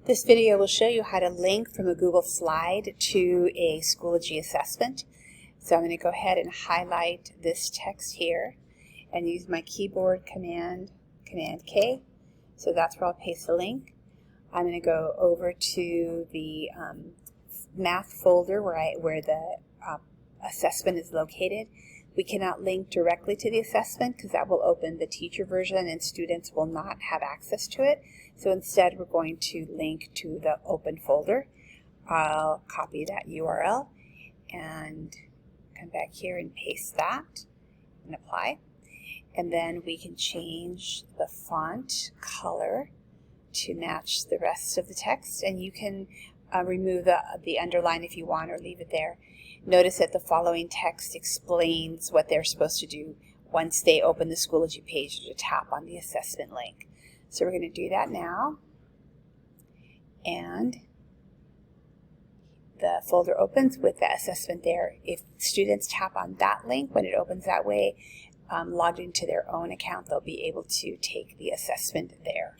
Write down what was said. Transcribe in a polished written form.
This video will show you how to link from a Google slide to a Schoology assessment. So I'm going to go ahead and highlight this text here and use my keyboard Command K. So that's where I'll paste the link. I'm going to go over to the math folder where the assessment is located. We cannot link directly to the assessment because that will open the teacher version and students will not have access to it. So instead we're going to link to the open folder. I'll copy that URL and come back here and paste that and apply. And then we can change the font color to match the rest of the text, and you can remove the underline if you want or leave it there. Notice that the following text explains what they're supposed to do once they open the Schoology page to tap on the assessment link. So we're going to do that now. And the folder opens with the assessment there. If students tap on that link when it opens that way, logged into their own account, they'll be able to take the assessment there.